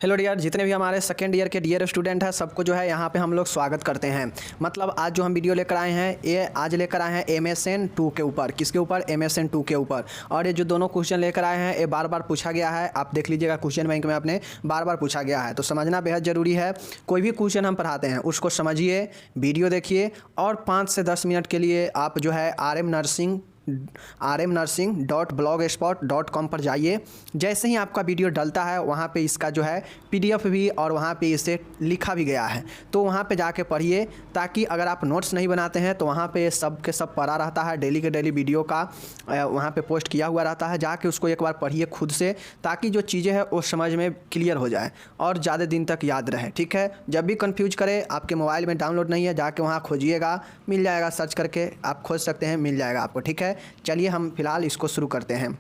Hello dear, जितने भी हमारे सेकेंड ईयर के डियर स्टूडेंट हैं सबको जो है यहाँ पे हम लोग स्वागत करते हैं। मतलब आज जो हम वीडियो लेकर आए हैं ये आज लेकर आए हैं MSN 2 के ऊपर। किसके ऊपर? MSN 2 के ऊपर। और ये जो दोनों क्वेश्चन लेकर आए हैं ये बार बार पूछा गया है, आप देख लीजिएगा क्वेश्चन बैंक में अपने बार बार पूछा गया है, तो समझना बेहद ज़रूरी है। कोई भी क्वेश्चन हम पढ़ाते हैं उसको समझिए, वीडियो देखिए और 5 से 10 मिनट के लिए आप जो है rmnursing.blogspot.com पर जाइए। जैसे ही आपका वीडियो डलता है वहाँ पे इसका जो है PDF भी और वहाँ पे इसे लिखा भी गया है, तो वहाँ पे जाके पढ़िए, ताकि अगर आप नोट्स नहीं बनाते हैं तो वहाँ पे सब के सब पढ़ा रहता है, डेली के डेली वीडियो का वहाँ पे पोस्ट किया हुआ रहता है। जाके उसको एक बार पढ़िए खुद से, ताकि जो चीज़ें हैं वो समझ में क्लियर हो जाए और ज़्यादा दिन तक याद रहे। ठीक है, जब भी कन्फ्यूज करे, आपके मोबाइल में डाउनलोड नहीं है, जाके वहाँ खोजिएगा, मिल जाएगा, सर्च करके आप खोज सकते हैं, मिल जाएगा आपको। ठीक है, चलिए हम फिलहाल इसको शुरू करते हैं।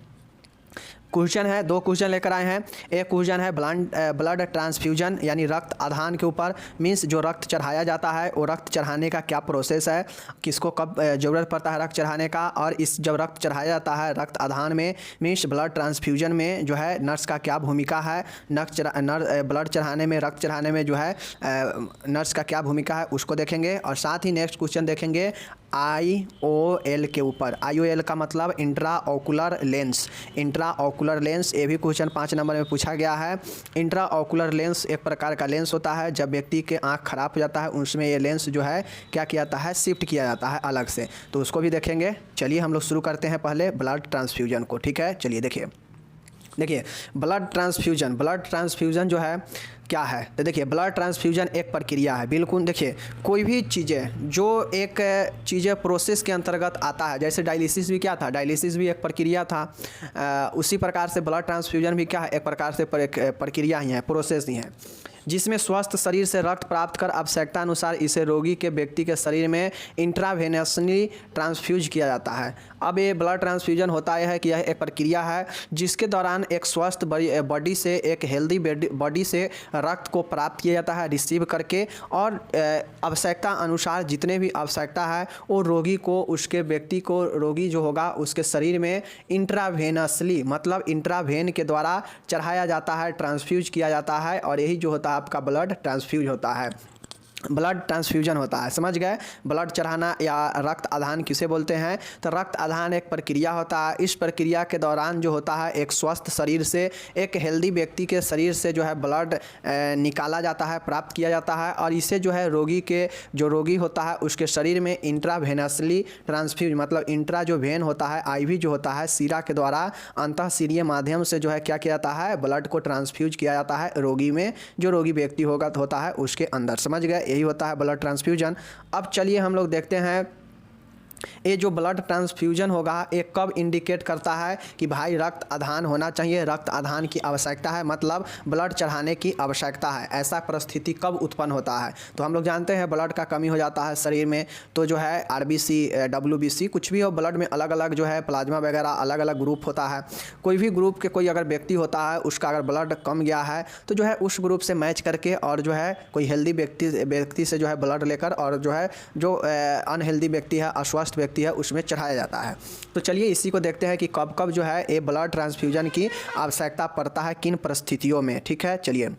क्वेश्चन है, 2 क्वेश्चन लेकर आए हैं। एक क्वेश्चन है ब्लड ट्रांसफ्यूजन यानी रक्त आधान के ऊपर। मीन्स जो रक्त चढ़ाया जाता है वो रक्त चढ़ाने का क्या प्रोसेस है, किसको कब ज़रूरत पड़ता है रक्त चढ़ाने का, और इस जब रक्त चढ़ाया जाता है रक्त आधान में मीन्स ब्लड ट्रांसफ्यूजन में जो है नर्स का क्या भूमिका है, ब्लड चढ़ाने में रक्त चढ़ाने में जो है नर्स का क्या भूमिका है उसको देखेंगे। और साथ ही नेक्स्ट क्वेश्चन देखेंगे IOL के ऊपर। IOL का मतलब intra ocular lens. Intraocular lens ये भी क्वेश्चन 5 नंबर में पूछा गया है। इंट्रा ऑकुलर लेंस एक प्रकार का लेंस होता है, जब व्यक्ति के आँख खराब हो जाता है उसमें ये लेंस जो है क्या किया जाता है, शिफ्ट किया जाता है अलग से, तो उसको भी देखेंगे। चलिए हम लोग शुरू करते हैं पहले ब्लड ट्रांसफ्यूजन को। ठीक है, चलिए देखिए ब्लड ट्रांसफ्यूजन जो है क्या है, तो देखिए ब्लड ट्रांसफ्यूजन एक प्रक्रिया है। बिल्कुल देखिए, कोई भी चीज़ें जो एक चीज़ें प्रोसेस के अंतर्गत आता है, जैसे डायलिसिस भी क्या था, डायलिसिस भी एक प्रक्रिया था। उसी प्रकार से ब्लड ट्रांसफ्यूजन भी क्या है, एक प्रकार से प्रक्रिया ही है, प्रोसेस ही है, जिसमें स्वस्थ शरीर से रक्त प्राप्त कर आवश्यकता अनुसार इसे रोगी के व्यक्ति के शरीर में इंट्रावेनसली ट्रांसफ्यूज किया जाता है। अब ये ब्लड ट्रांसफ्यूजन होता है कि यह एक प्रक्रिया है जिसके दौरान एक स्वस्थ बॉडी से, एक हेल्दी बॉडी से रक्त को प्राप्त किया जाता है रिसीव करके, और आवश्यकता अनुसार जितने भी आवश्यकता है वो रोगी को, उसके व्यक्ति को, रोगी जो होगा उसके शरीर में इंट्रावेनसली मतलब इंट्रावेन के द्वारा चढ़ाया जाता है, ट्रांसफ्यूज किया जाता है, और यही जो होता है आपका ब्लड ट्रांसफ्यूज होता है, ब्लड ट्रांसफ्यूजन होता है। समझ गए? ब्लड चढ़ाना या रक्त आधान किसे बोलते हैं, तो रक्त आधान एक प्रक्रिया होता है। इस प्रक्रिया के दौरान जो होता है एक स्वस्थ शरीर से, एक हेल्दी व्यक्ति के शरीर से जो है ब्लड निकाला जाता है, प्राप्त किया जाता है, और इसे जो है रोगी के, जो रोगी होता है उसके शरीर में इंट्रावेनसली ट्रांसफ्यूज मतलब इंट्रा जो वेन होता है, IV जो होता है, सीरा के द्वारा अंतःशिरीय माध्यम से जो है क्या किया जाता है, ब्लड को ट्रांसफ्यूज किया जाता है रोगी में, जो रोगी व्यक्ति होता है उसके अंदर। समझ गए? यही होता है ब्लड ट्रांसफ्यूजन। अब चलिए हम लोग देखते हैं ये जो ब्लड ट्रांसफ्यूजन होगा ये कब इंडिकेट करता है कि भाई रक्त आधान होना चाहिए, रक्त आधान की आवश्यकता है, मतलब ब्लड चढ़ाने की आवश्यकता है। ऐसा परिस्थिति कब उत्पन्न होता है, तो हम लोग जानते हैं ब्लड का कमी हो जाता है शरीर में, तो जो है RBC WBC कुछ भी हो, ब्लड में अलग अलग जो है प्लाज्मा वगैरह अलग अलग ग्रुप होता है। कोई भी ग्रुप के कोई अगर व्यक्ति होता है उसका अगर ब्लड कम गया है तो जो है उस ग्रुप से मैच करके और जो है कोई हेल्दी व्यक्ति से जो है ब्लड लेकर, और जो है जो अनहेल्दी व्यक्ति है, अस्वस्थ व्यक्ति है, उसमें चढ़ाया जाता है। तो चलिए इसी को देखते हैं कि कब कब जो है ये ब्लड ट्रांसफ्यूजन की आवश्यकता पड़ता है, किन परिस्थितियों में। ठीक है, चलिए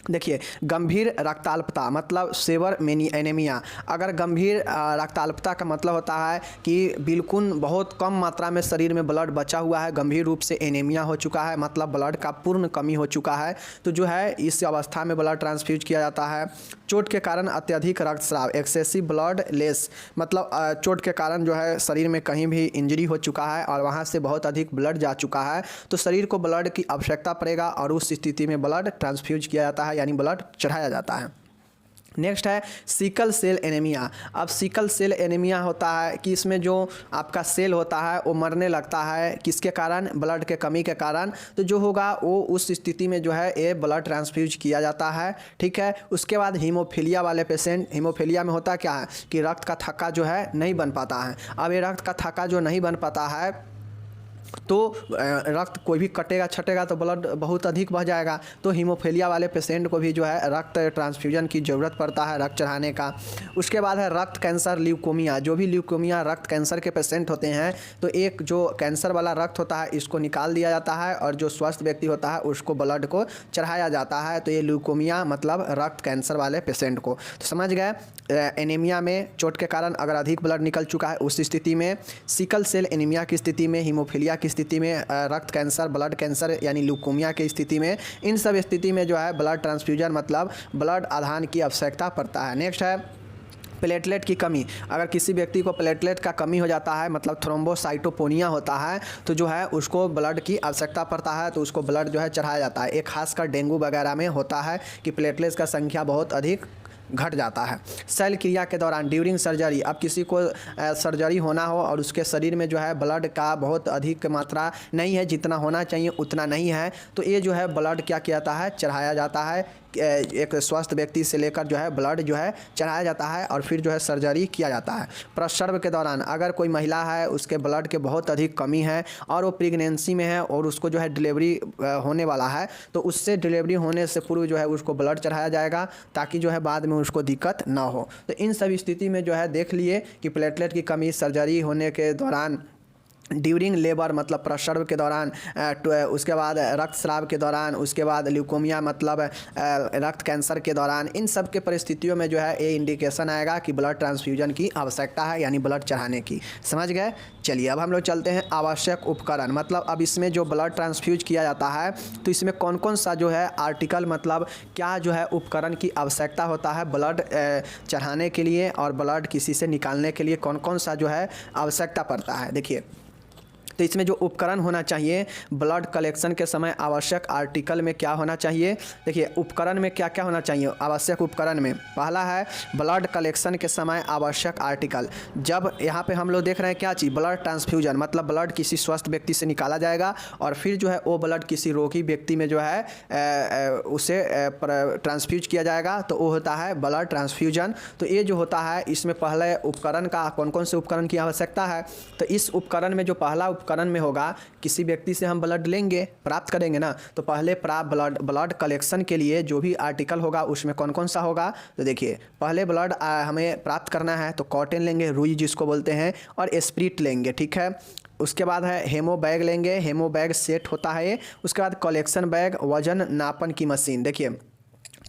देखिए गंभीर रक्ताल्पता मतलब सेवर एनीमिया। अगर गंभीर रक्ताल्पता का मतलब होता है कि बिल्कुल बहुत कम मात्रा में शरीर में ब्लड बचा हुआ है, गंभीर रूप से एनीमिया हो चुका है, मतलब ब्लड का पूर्ण कमी हो चुका है, तो जो है इस अवस्था में ब्लड ट्रांसफ्यूज किया जाता है। चोट के कारण अत्यधिक रक्तस्राव एक्सेसिव ब्लड लेस मतलब चोट के कारण जो है शरीर में कहीं भी इंजरी हो चुका है और वहाँ से बहुत अधिक ब्लड जा चुका है, तो शरीर को ब्लड की आवश्यकता पड़ेगा और उस स्थिति में ब्लड ट्रांसफ्यूज किया जाता है, यानी ब्लड चढ़ाया जाता है। नेक्स्ट है सिकल सेल एनीमिया। अब सिकल सेल एनीमिया होता है कि इसमें जो आपका सेल होता है वो मरने लगता है, किसके कारण, ब्लड के कमी के कारण, तो जो होगा वो उस स्थिति में जो है ये ब्लड ट्रांसफ्यूज किया जाता है। ठीक है, उसके बाद हीमोफीलिया वाले पेशेंट, हीमोफीलिया में होता क्या है कि रक्त का थक्का जो है नहीं बन पाता है। अब ये रक्त का थक्का जो नहीं बन पाता है तो रक्त कोई भी कटेगा छटेगा तो ब्लड बहुत अधिक बह जाएगा। तो हीमोफीलिया वाले पेशेंट को भी जो है रक्त ट्रांसफ्यूजन की ज़रूरत पड़ता है, रक्त चढ़ाने का। उसके बाद है रक्त कैंसर, ल्यूकोमिया। जो भी ल्यूकोमिया रक्त कैंसर के पेशेंट होते हैं तो एक जो कैंसर वाला रक्त होता है इसको निकाल दिया जाता है और जो स्वस्थ व्यक्ति होता है उसको ब्लड को चढ़ाया जाता है। तो ये ल्यूकोमिया मतलब रक्त कैंसर वाले पेशेंट को। तो समझ गए। एनीमिया में चोट के कारण अगर अधिक ब्लड निकल चुका है उस स्थिति में, सिकल सेल एनीमिया की स्थिति में, हीमोफीलिया की स्थिति में, रक्त कैंसर, ब्लड कैंसर यानी ल्यूकोमिया की स्थिति में, इन सब स्थिति में जो है ब्लड ट्रांसफ्यूजन मतलब ब्लड आधान की आवश्यकता पड़ता है। नेक्स्ट है प्लेटलेट की कमी। अगर किसी व्यक्ति को प्लेटलेट का कमी हो जाता है मतलब थ्रोम्बोसाइटोपेनिया होता है तो जो है उसको ब्लड की आवश्यकता पड़ता है, तो उसको ब्लड जो है चढ़ाया जाता है। एक खासकर डेंगू वगैरह में होता है कि प्लेटलेट्स का संख्या बहुत अधिक घट जाता है। शल्य क्रिया के दौरान, ड्यूरिंग सर्जरी, अब किसी को सर्जरी होना हो और उसके शरीर में जो है ब्लड का बहुत अधिक मात्रा नहीं है, जितना होना चाहिए उतना नहीं है, तो ये जो है ब्लड क्या किया जाता है, चढ़ाया जाता है। एक स्वस्थ व्यक्ति से लेकर जो है ब्लड जो है चढ़ाया जाता है और फिर जो है सर्जरी किया जाता है। प्रसव के दौरान अगर कोई महिला है उसके ब्लड के बहुत अधिक कमी है और वो प्रेगनेंसी में है और उसको जो है डिलीवरी होने वाला है तो उससे डिलीवरी होने से पूर्व जो है उसको ब्लड चढ़ाया जाएगा ताकि जो है बाद में उसको दिक्कत ना हो। तो इन सब स्थिति में जो है देख लिए कि प्लेटलेट की कमी सर्जरी होने के दौरान, ड्यूरिंग लेबर मतलब प्रसव के दौरान, उसके बाद रक्तस्राव के दौरान, उसके बाद ल्यूकोमिया मतलब रक्त कैंसर के दौरान, इन सब के परिस्थितियों में जो है ये इंडिकेशन आएगा कि ब्लड ट्रांसफ्यूजन की आवश्यकता है यानी ब्लड चढ़ाने की। समझ गए। चलिए अब हम लोग चलते हैं आवश्यक उपकरण, मतलब अब इसमें जो ब्लड ट्रांसफ्यूज किया जाता है तो इसमें कौन कौन सा जो है आर्टिकल मतलब क्या जो है उपकरण की आवश्यकता होता है ब्लड चढ़ाने के लिए और ब्लड किसी से निकालने के लिए कौन कौन सा जो है आवश्यकता पड़ता है। देखिए तो इसमें जो उपकरण होना चाहिए ब्लड कलेक्शन के समय आवश्यक आर्टिकल में क्या होना चाहिए। देखिए उपकरण में क्या क्या होना चाहिए आवश्यक उपकरण में, पहला है ब्लड कलेक्शन के समय आवश्यक आर्टिकल। जब यहाँ पे हम लोग देख रहे हैं क्या चीज़, ब्लड ट्रांसफ्यूजन मतलब ब्लड किसी स्वस्थ व्यक्ति से निकाला जाएगा और फिर जो है वो ब्लड किसी रोगी व्यक्ति में जो है उसे ट्रांसफ्यूज किया जाएगा, तो वो होता है ब्लड ट्रांसफ्यूजन। तो ये जो होता है इसमें पहले उपकरण का कौन कौन से उपकरण की आवश्यकता है, तो इस उपकरण में जो पहला उपकरण में होगा, किसी व्यक्ति से हम ब्लड लेंगे प्राप्त करेंगे ना, तो पहले ब्लड कलेक्शन के लिए जो भी आर्टिकल होगा उसमें कौन कौन सा होगा। तो देखिए पहले ब्लड हमें प्राप्त करना है तो कॉटन लेंगे, रुई जिसको बोलते हैं, और स्प्रिट लेंगे, ठीक है। उसके बाद है हेमो बैग लेंगे, हेमो बैग सेट होता है ये। उसके बाद कलेक्शन बैग, वजन नापन की मशीन। देखिए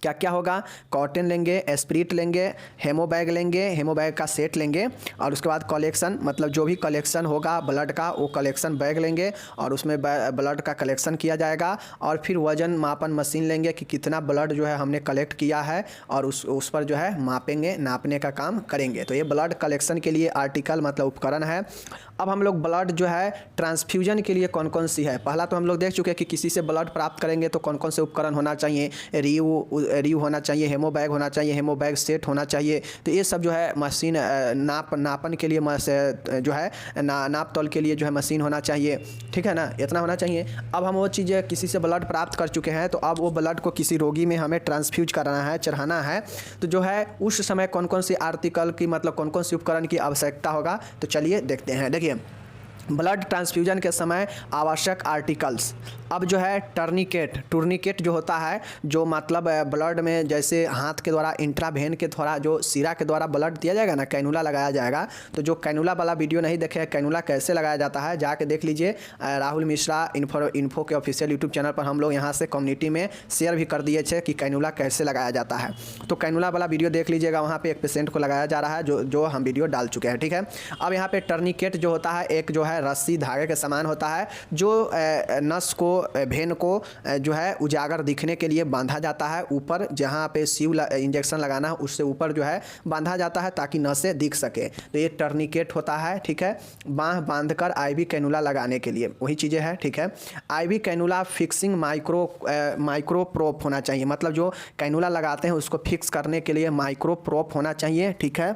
क्या क्या होगा, कॉटन लेंगे, एस्प्रिट लेंगे, हेमो बैग लेंगे, हेमो बैग का सेट लेंगे, और उसके बाद कलेक्शन मतलब जो भी कलेक्शन होगा ब्लड का वो कलेक्शन बैग लेंगे और उसमें ब्लड का कलेक्शन किया जाएगा। और फिर वजन मापन मशीन लेंगे कि कितना ब्लड जो है हमने कलेक्ट किया है और उस पर जो है मापेंगे, नापने का काम करेंगे। तो ये ब्लड कलेक्शन के लिए आर्टिकल मतलब उपकरण है। अब हम लोग ब्लड जो है ट्रांसफ्यूजन के लिए कौन कौन सी है, पहला तो हम लोग देख चुके हैं कि किसी से ब्लड प्राप्त करेंगे तो कौन कौन से उपकरण होना चाहिए, रियू होना चाहिए, हेमो बैग होना चाहिए, हेमो बैग सेट होना चाहिए। तो ये सब जो है मशीन नापन के लिए जो है नाप तौल के लिए जो है मशीन होना चाहिए, ठीक है ना, इतना होना चाहिए। अब हम वो चीज़ें किसी से ब्लड प्राप्त कर चुके हैं तो अब वो ब्लड को किसी रोगी में हमें ट्रांसफ्यूज कराना है, चढ़ाना है, तो जो है उस समय कौन कौन सी आर्टिकल की मतलब कौन कौन सी उपकरण की आवश्यकता होगा, तो चलिए देखते हैं। देखिए ब्लड ट्रांसफ्यूजन के समय आवश्यक आर्टिकल्स, अब जो है टूर्निकेट जो होता है, जो मतलब ब्लड में जैसे हाथ के द्वारा इंट्रावेन के द्वारा जो सिरा के द्वारा ब्लड दिया जाएगा ना, कैनुला लगाया जाएगा, तो जो कैनुला वाला वीडियो नहीं देखे कैनुला कैसे लगाया जाता है जाके देख लीजिए। राहुल मिश्रा इन्फो के ऑफिशियल यूट्यूब चैनल पर हम लोग यहाँ से कम्युनिटी में शेयर भी कर दिए थे कि कैनुला कैसे लगाया जाता है, तो कैनुला वाला वीडियो देख लीजिएगा, वहाँ पर एक पेशेंट को लगाया जा रहा है जो हम वीडियो डाल चुके हैं, ठीक है। अब यहाँ पर टर्निकेट जो होता है एक जो है रस्सी धागे के समान होता है जो नस को भेन को जो है उजागर दिखने के लिए बांधा जाता है, ऊपर जहाँ पे सीव इंजेक्शन लगाना है उससे ऊपर जो है बांधा जाता है ताकि नसें दिख सके, तो ये टर्निकेट होता है, ठीक है। बांह बांधकर आईवी कैनुला लगाने के लिए वही चीज़ें हैं, ठीक है। IV cannula fixing micro prop होना चाहिए, मतलब जो कैनुला लगाते हैं उसको फिक्स करने के लिए माइक्रो प्रोप होना चाहिए, ठीक है।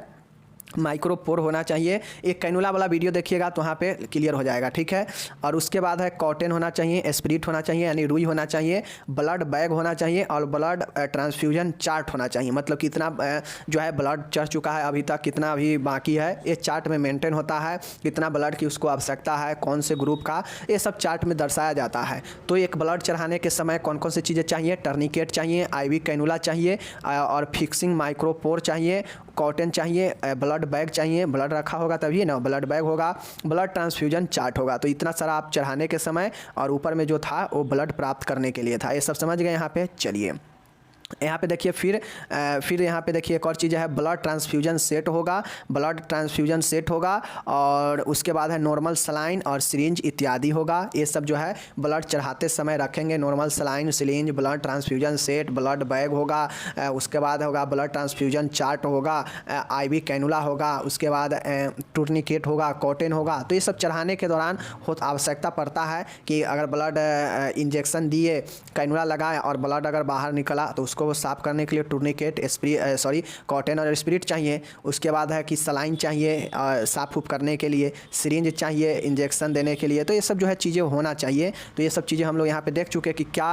माइक्रोपोर होना चाहिए। एक कैनुला वाला वीडियो देखिएगा तो वहाँ पे क्लियर हो जाएगा, ठीक है। और उसके बाद है कॉटन होना चाहिए, स्पिरिट होना चाहिए यानी रुई होना चाहिए, ब्लड बैग होना चाहिए और ब्लड ट्रांसफ्यूजन चार्ट होना चाहिए। मतलब कितना जो है ब्लड चढ़ चुका है अभी तक, कितना अभी बाकी है, ये चार्ट में मेंटेन होता है। कितना ब्लड की उसको आवश्यकता है, कौन से ग्रुप का, ये सब चार्ट में दर्शाया जाता है। तो एक ब्लड चढ़ाने के समय कौन कौन सी चीज़ें चाहिए, टर्निकेट चाहिए, IV कैनुला चाहिए और फिक्सिंग माइक्रोपोर चाहिए, कॉटन चाहिए, ब्लड बैग चाहिए, ब्लड रखा होगा तभी ना, ब्लड बैग होगा, ब्लड ट्रांसफ्यूजन चार्ट होगा। तो इतना सारा आप चढ़ाने के समय और ऊपर में जो था वो ब्लड प्राप्त करने के लिए था। ये सब समझ गए यहाँ पे। चलिए यहाँ पे देखिए फिर यहाँ पे देखिए एक और चीज़ है, ब्लड ट्रांसफ्यूजन सेट होगा, ब्लड ट्रांसफ्यूजन सेट होगा और उसके बाद है नॉर्मल सलाइन और सिरिंज इत्यादि होगा। ये सब जो है ब्लड चढ़ाते समय रखेंगे, normal saline, syringe, blood transfusion set, blood bag होगा, उसके बाद होगा ब्लड ट्रांसफ्यूजन चार्ट होगा, IV कैनुला होगा, उसके बाद टूर्निकेट होगा, कॉटन होगा। तो ये सब चढ़ाने के दौरान आवश्यकता पड़ता है कि अगर ब्लड इंजेक्शन दिए, कैनुला लगाए और ब्लड अगर बाहर निकला तो उसको साफ करने के लिए टूर्निकेट, कॉटन और स्पिरिट चाहिए। उसके बाद है कि सलाइन चाहिए साफ उफ करने के लिए, सिरिंज चाहिए इंजेक्शन देने के लिए। तो ये सब जो है चीज़ें होना चाहिए। तो ये सब चीज़ें हम लोग यहाँ पे देख चुके हैं कि क्या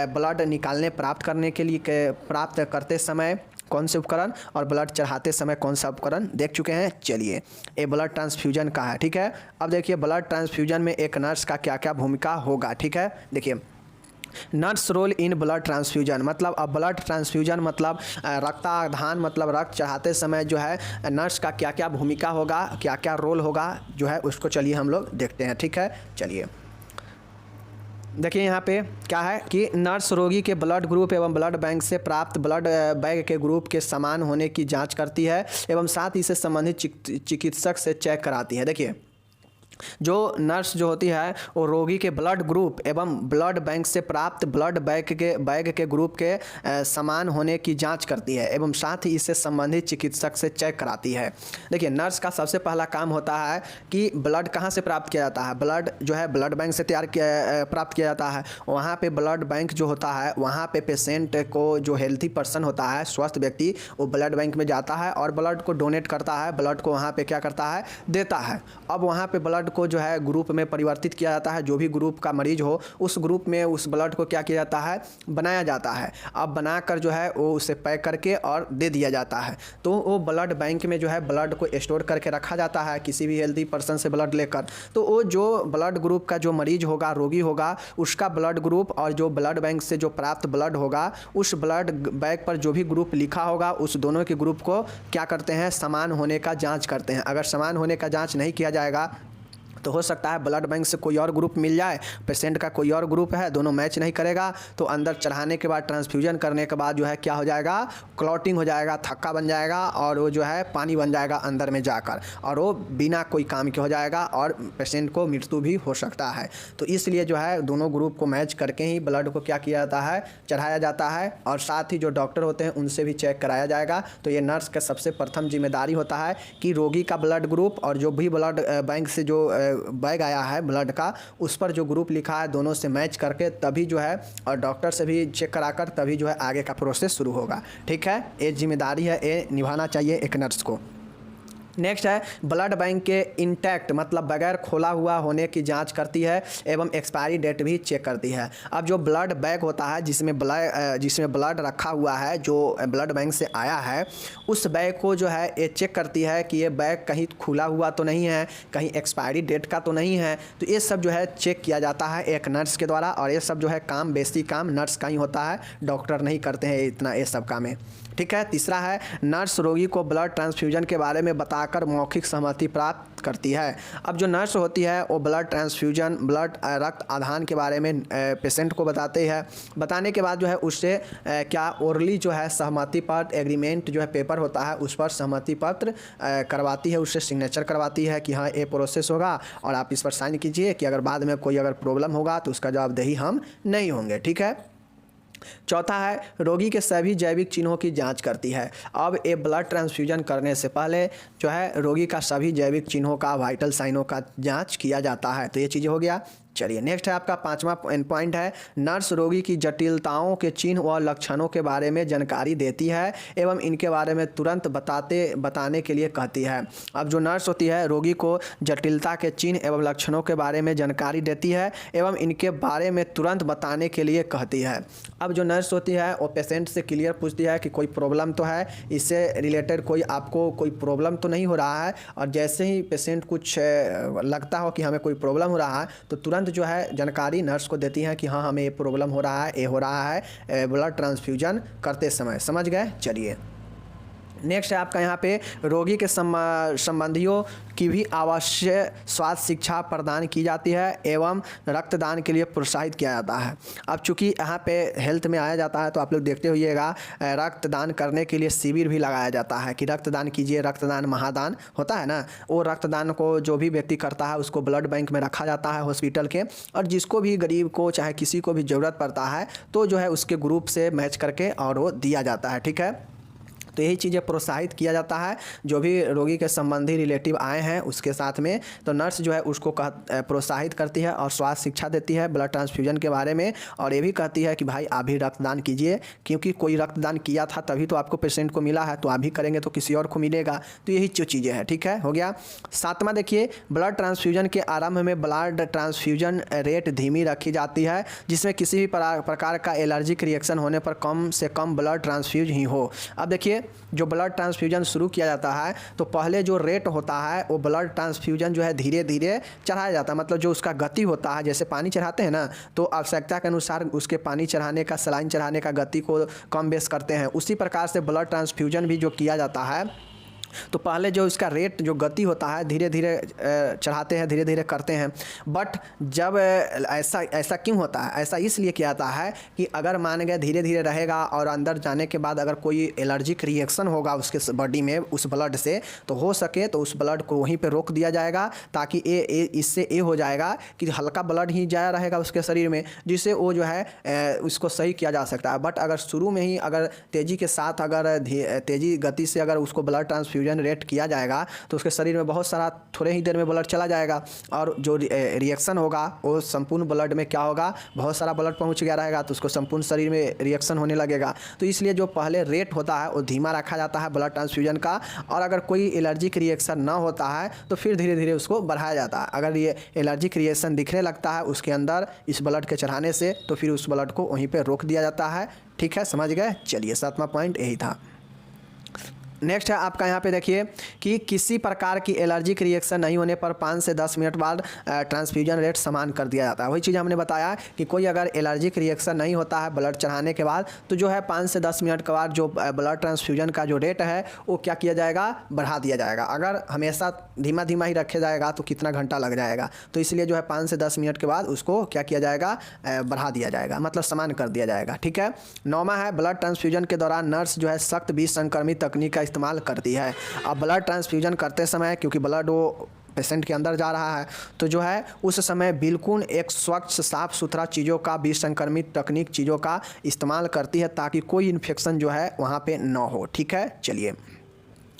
ब्लड निकालने प्राप्त करने के लिए प्राप्त करते समय कौन से उपकरण और ब्लड चढ़ाते समय कौन सा उपकरण देख चुके हैं। चलिए ये ब्लड ट्रांसफ्यूजन का है, ठीक है। अब देखिए ब्लड ट्रांसफ्यूजन में एक नर्स का क्या क्या भूमिका होगा, ठीक है। देखिए nurse role in blood transfusion, मतलब अब ब्लड ट्रांसफ्यूजन मतलब रक्ताधान, मतलब रक्त चढ़ाते समय जो है नर्स का क्या क्या भूमिका होगा, क्या क्या रोल होगा जो है उसको चलिए हम लोग देखते हैं, ठीक है। चलिए देखिए यहाँ पे क्या है कि नर्स रोगी के ब्लड ग्रुप एवं ब्लड बैंक से प्राप्त ब्लड बैग के ग्रुप के समान होने की जांच करती है एवं साथ ही से संबंधित चिकित्सक से चेक कराती है। देखिए जो नर्स जो होती है वो रोगी के ब्लड ग्रुप एवं ब्लड बैंक से प्राप्त ब्लड बैग के ग्रुप के समान होने की जांच करती है एवं साथ ही इससे संबंधित चिकित्सक से चेक कराती है। देखिए नर्स का सबसे पहला काम होता है कि ब्लड कहाँ से प्राप्त किया जाता है, ब्लड जो है ब्लड बैंक से प्राप्त किया जाता है। वहाँ पे ब्लड बैंक जो होता है वहाँ पे पेशेंट को, जो हेल्थी पर्सन होता है, स्वस्थ व्यक्ति, वो ब्लड बैंक में जाता है और ब्लड को डोनेट करता है, ब्लड को वहाँ पे क्या करता है, देता है। अब वहाँ पे ब्लड को जो है ग्रुप में परिवर्तित किया जाता है। जो भी ग्रुप का मरीज हो उस ग्रुप में उस ब्लड को क्या किया जाता है, बनाया जाता है। अब बनाकर जो है वो उसे पैक करके और दे दिया जाता है। तो वो ब्लड बैंक में जो है ब्लड को स्टोर करके रखा जाता है किसी भी हेल्दी पर्सन से ब्लड लेकर। तो वो जो ब्लड ग्रुप का जो मरीज होगा, रोगी होगा, उसका ब्लड ग्रुप और जो ब्लड बैंक से जो प्राप्त ब्लड होगा उस ब्लड बैग पर जो भी ग्रुप लिखा होगा उस दोनों के ग्रुप को क्या करते हैं, समान होने का जाँच करते हैं। अगर समान होने का जाँच नहीं किया जाएगा तो हो सकता है ब्लड बैंक से कोई और ग्रुप मिल जाए, पेशेंट का कोई और ग्रुप है, दोनों मैच नहीं करेगा तो अंदर चढ़ाने के बाद, ट्रांसफ्यूजन करने के बाद जो है क्या हो जाएगा, क्लॉटिंग हो जाएगा, थक्का बन जाएगा और वो जो है पानी बन जाएगा अंदर में जाकर और वो बिना कोई काम के हो जाएगा और पेशेंट को मृत्यु भी हो सकता है। तो इसलिए जो है दोनों ग्रुप को मैच करके ही ब्लड को क्या किया जाता है, चढ़ाया जाता है और साथ ही जो डॉक्टर होते हैं उनसे भी चेक कराया जाएगा। तो ये नर्स का सबसे प्रथम जिम्मेदारी होता है कि रोगी का ब्लड ग्रुप और जो भी ब्लड बैंक से जो बैग आया है ब्लड का, उस पर जो ग्रुप लिखा है दोनों से मैच करके तभी जो है, और डॉक्टर से भी चेक कराकर तभी जो है आगे का प्रोसेस शुरू होगा। ठीक है, ये जिम्मेदारी है, ये निभाना चाहिए एक नर्स को। नेक्स्ट है ब्लड बैंक के इंटैक्ट, मतलब बगैर खोला हुआ होने की जांच करती है एवं एक्सपायरी डेट भी चेक करती है। अब जो ब्लड बैग होता है जिसमें ब्लड रखा हुआ है, जो ब्लड बैंक से आया है, उस बैग को जो है ये चेक करती है कि ये बैग कहीं खुला हुआ तो नहीं है, कहीं एक्सपायरी डेट का तो नहीं है। तो ये सब जो है चेक किया जाता है एक नर्स के द्वारा और ये सब जो है काम, बेसिक काम नर्स का ही होता है, डॉक्टर नहीं करते हैं इतना ये सब काम है। ठीक है। तीसरा है नर्स रोगी को ब्लड ट्रांसफ्यूजन के बारे में बताकर मौखिक सहमति प्राप्त करती है। अब जो नर्स होती है वो ब्लड ट्रांसफ्यूजन, ब्लड रक्त आधान के बारे में पेशेंट को बताते हैं। बताने के बाद जो है उससे क्या ओरली जो है सहमति पत्र, एग्रीमेंट जो है पेपर होता है उस पर सहमति पत्र करवाती है, उससे सिग्नेचर करवाती है कि हाँ ये प्रोसेस होगा और आप इस पर साइन कीजिए कि अगर बाद में कोई अगर प्रॉब्लम होगा तो उसका जवाबदेही हम नहीं होंगे। ठीक है। चौथा है रोगी के सभी जैविक चिन्हों की जांच करती है। अब ये ब्लड ट्रांसफ्यूजन करने से पहले जो है रोगी का सभी जैविक चिन्हों का, वाइटल साइनों का जांच किया जाता है। तो ये चीज़ें हो गया। चलिए नेक्स्ट है आपका 5वां पॉइंट है, नर्स रोगी की जटिलताओं के चिन्ह व लक्षणों के बारे में जानकारी देती है एवं इनके बारे में तुरंत बताने के लिए कहती है। अब जो नर्स होती है रोगी को जटिलता के चिन्ह एवं लक्षणों के बारे में जानकारी देती है एवं इनके बारे में तुरंत बताने के लिए कहती है। अब जो नर्स होती है वो पेशेंट से क्लियर पूछती है कि कोई प्रॉब्लम तो है, इससे रिलेटेड आपको कोई प्रॉब्लम तो नहीं हो रहा है, और जैसे ही पेशेंट कुछ लगता हो कि हमें कोई प्रॉब्लम हो रहा है तो तुरंत जो है जानकारी नर्स को देती है कि हाँ हमें ये प्रॉब्लम हो रहा है, ये हो रहा है ब्लड ट्रांसफ्यूजन करते समय। समझ गए? चलिए नेक्स्ट है आपका यहाँ पे रोगी के संबंधियों की भी आवश्यक स्वास्थ्य शिक्षा प्रदान की जाती है एवं रक्तदान के लिए प्रोत्साहित किया जाता है। अब चूँकि यहाँ पे हेल्थ में आया जाता है तो आप लोग देखते होइएगा रक्तदान करने के लिए शिविर भी लगाया जाता है कि रक्तदान कीजिए, रक्तदान महादान होता है ना, वो रक्तदान को जो भी व्यक्ति करता है उसको ब्लड बैंक में रखा जाता है हॉस्पिटल के, और जिसको भी गरीब को चाहे किसी को भी ज़रूरत पड़ता है तो जो है उसके ग्रुप से मैच करके और वो दिया जाता है। ठीक है, तो यही चीज़ें प्रोत्साहित किया जाता है जो भी रोगी के संबंधी रिलेटिव आए हैं उसके साथ में, तो नर्स जो है उसको प्रोत्साहित करती है और स्वास्थ्य शिक्षा देती है ब्लड ट्रांसफ्यूजन के बारे में, और ये भी कहती है कि भाई आप भी रक्तदान कीजिए, क्योंकि कोई रक्तदान किया था तभी तो आपको पेशेंट को मिला है, तो आप भी करेंगे तो किसी और को मिलेगा। तो यही जो चीज़ें हैं। ठीक है, हो गया। 7वां देखिए, ब्लड ट्रांसफ्यूजन के आरंभ में ब्लड ट्रांसफ्यूजन रेट धीमी रखी जाती है जिसमें किसी भी प्रकार का एलर्जिक रिएक्शन होने पर कम से कम ब्लड ट्रांसफ्यूज ही हो। अब देखिए जो ब्लड ट्रांसफ्यूजन शुरू किया जाता है तो पहले जो रेट होता है वो ब्लड ट्रांसफ्यूजन जो है धीरे धीरे चढ़ाया जाता है, मतलब जो उसका गति होता है, जैसे पानी चढ़ाते हैं ना तो आवश्यकता के अनुसार उसके पानी चढ़ाने का, सलाइन चढ़ाने का गति को कम बेस करते हैं। उसी प्रकार से ब्लड ट्रांसफ्यूजन भी जो किया जाता है तो पहले जो इसका रेट जो गति होता है धीरे धीरे चढ़ाते हैं, धीरे धीरे करते हैं। बट जब ऐसा क्यों होता है? ऐसा इसलिए किया जाता है कि अगर मान गए धीरे धीरे रहेगा और अंदर जाने के बाद अगर कोई एलर्जिक रिएक्शन होगा उसके बॉडी में उस ब्लड से, तो हो सके तो उस ब्लड को वहीं पे रोक दिया जाएगा, ताकि इससे ये हो जाएगा कि हल्का ब्लड ही जाया रहेगा उसके शरीर में, जिससे वो जो है उसको सही किया जा सकता है। बट अगर शुरू में ही अगर तेज़ी के साथ अगर तेज़ी गति से अगर उसको ब्लड ट्रांसफ्यूजन रेट किया जाएगा तो उसके शरीर में बहुत सारा थोड़े ही देर में ब्लड चला जाएगा, और जो रिएक्शन होगा वो संपूर्ण ब्लड में क्या होगा, बहुत सारा ब्लड पहुंच गया रहेगा तो उसको संपूर्ण शरीर में रिएक्शन होने लगेगा। तो इसलिए जो पहले रेट होता है वो धीमा रखा जाता है ब्लड ट्रांसफ्यूजन का, और अगर कोई एलर्जिक रिएक्शन ना होता है तो फिर धीरे धीरे उसको बढ़ाया जाता है। अगर ये एलर्जिक रिएक्शन दिखने लगता है उसके अंदर इस ब्लड के चढ़ाने से, तो फिर उस ब्लड को वहीं पर रोक दिया जाता है। ठीक है, समझ गए? चलिए 7वां पॉइंट यही था। नेक्स्ट है आपका यहाँ पे देखिए कि किसी प्रकार की एलर्जिक रिएक्शन नहीं होने पर 5 से 10 मिनट बाद ट्रांसफ्यूजन रेट समान कर दिया जाता है। वही चीज़ हमने बताया कि कोई अगर एलर्जिक रिएक्शन नहीं होता है ब्लड चढ़ाने के बाद तो जो है 5 से 10 मिनट के बाद जो ब्लड ट्रांसफ्यूजन का जो रेट है वो क्या किया जाएगा, बढ़ा दिया जाएगा। अगर हमेशा धीमा धीमा ही रखे जाएगा तो कितना घंटा लग जाएगा, तो इसलिए जो है 5 से 10 मिनट के बाद उसको क्या किया जाएगा, बढ़ा दिया जाएगा, मतलब समान कर दिया जाएगा। ठीक है। 9वां है, ब्लड ट्रांसफ्यूजन के दौरान नर्स जो है सख्त बीज संक्रमित तकनीक का इस्तेमाल करती है। अब ब्लड ट्रांसफ्यूजन करते समय क्योंकि ब्लड वो पेशेंट के अंदर जा रहा है तो जो है उस समय बिल्कुल एक स्वच्छ साफ़ सुथरा चीज़ों का, बीज संक्रमित तकनीक चीज़ों का इस्तेमाल करती है ताकि कोई इन्फेक्शन जो है वहाँ पे ना हो। ठीक है, चलिए